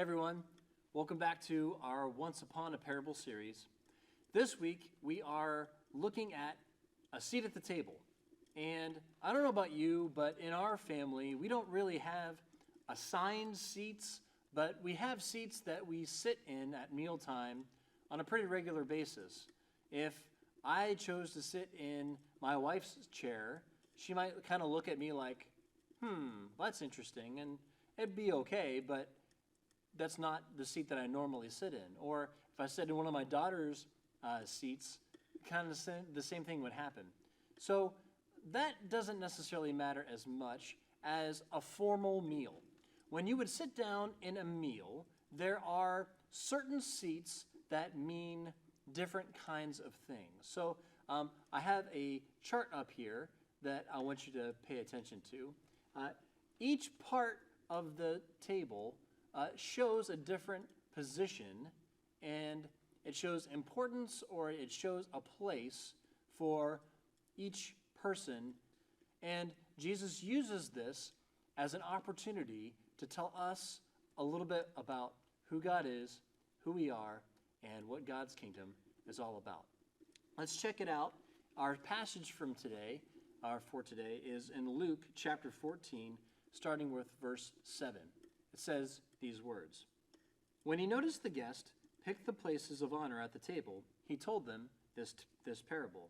Hey everyone, welcome back to our Once Upon a Parable series. This week we are looking at a seat at the table. And I don't know about you, but in our family we don't really have assigned seats, but we have seats that we sit in at mealtime on a pretty regular basis. If I chose to sit in my wife's chair, she might kind of look at me like, that's interesting, and it'd be okay, but that's not the seat that I normally sit in. Or if I sat in one of my daughter's seats, kind of the same thing would happen. So that doesn't necessarily matter as much as a formal meal. When you would sit down in a meal, there are certain seats that mean different kinds of things. So I have a chart up here that I want you to pay attention to. Each part of the table shows a different position, and it shows importance, or it shows a place for each person. And Jesus uses this as an opportunity to tell us a little bit about who God is, who we are, and what God's kingdom is all about. Let's check it out. Our passage for today is in Luke chapter 14, starting with verse 7. It says these words: When he noticed the guest picked the places of honor at the table, he told them this parable.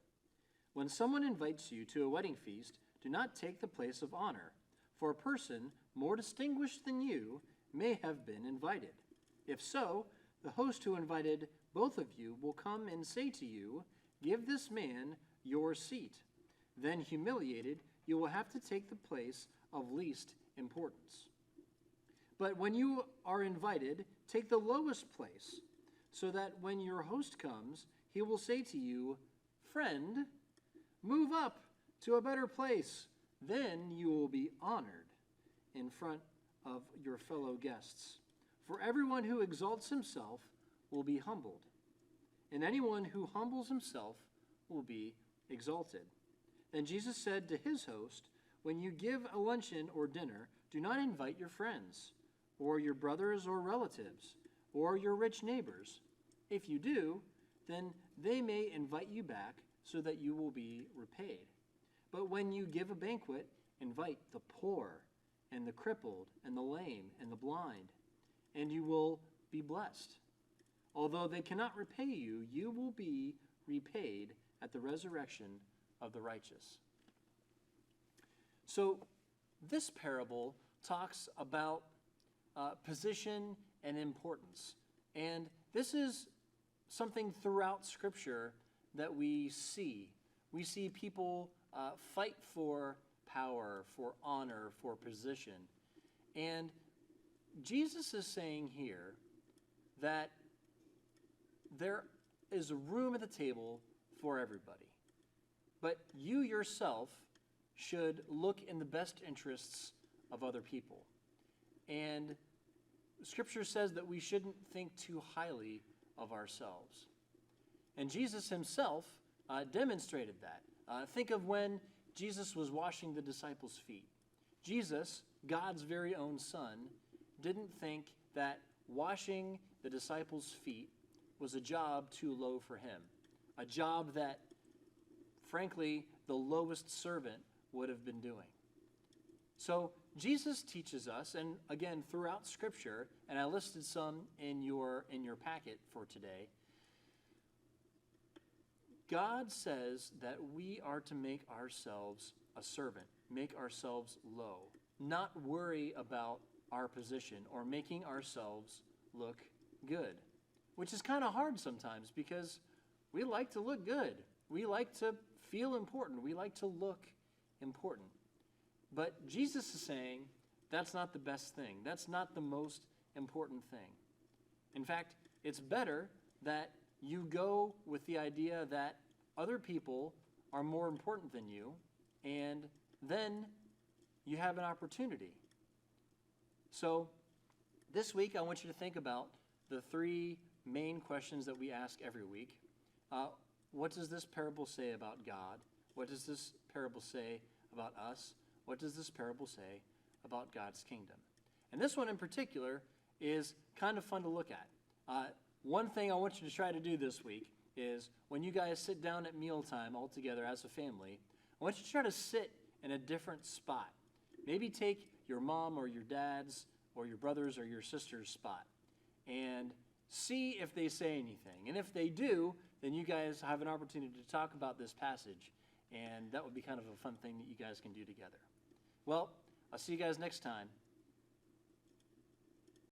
When someone invites you to a wedding feast, do not take the place of honor, for a person more distinguished than you may have been invited. If so, the host who invited both of you will come and say to you, "Give this man your seat." Then, humiliated, you will have to take the place of least importance. But when you are invited, take the lowest place, so that when your host comes, he will say to you, "Friend, move up to a better place." Then you will be honored in front of your fellow guests. For everyone who exalts himself will be humbled, and anyone who humbles himself will be exalted. Then Jesus said to his host, "When you give a luncheon or dinner, do not invite your friends, or your brothers or relatives, or your rich neighbors. If you do, then they may invite you back so that you will be repaid. But when you give a banquet, invite the poor and the crippled and the lame and the blind, and you will be blessed. Although they cannot repay you, you will be repaid at the resurrection of the righteous." So this parable talks about position and importance. And this is something throughout Scripture that we see. We see people fight for power, for honor, for position. And Jesus is saying here that there is room at the table for everybody. But you yourself should look in the best interests of other people. And Scripture says that we shouldn't think too highly of ourselves. And Jesus himself demonstrated that. Think of when Jesus was washing the disciples' feet. Jesus, God's very own Son, didn't think that washing the disciples' feet was a job too low for him, a job that, frankly, the lowest servant would have been doing. So Jesus teaches us, and again, throughout Scripture, and I listed some in your packet for today, God says that we are to make ourselves a servant, make ourselves low, not worry about our position or making ourselves look good, which is kind of hard sometimes because we like to look good. We like to feel important. We like to look important. But Jesus is saying that's not the best thing. That's not the most important thing. In fact, it's better that you go with the idea that other people are more important than you, and then you have an opportunity. So this week, I want you to think about the three main questions that we ask every week. What does this parable say about God? What does this parable say about us? What does this parable say about God's kingdom? And this one in particular is kind of fun to look at. One thing I want you to try to do this week is when you guys sit down at mealtime all together as a family, I want you to try to sit in a different spot. Maybe take your mom or your dad's or your brother's or your sister's spot and see if they say anything. And if they do, then you guys have an opportunity to talk about this passage, and that would be kind of a fun thing that you guys can do together. Well, I'll see you guys next time.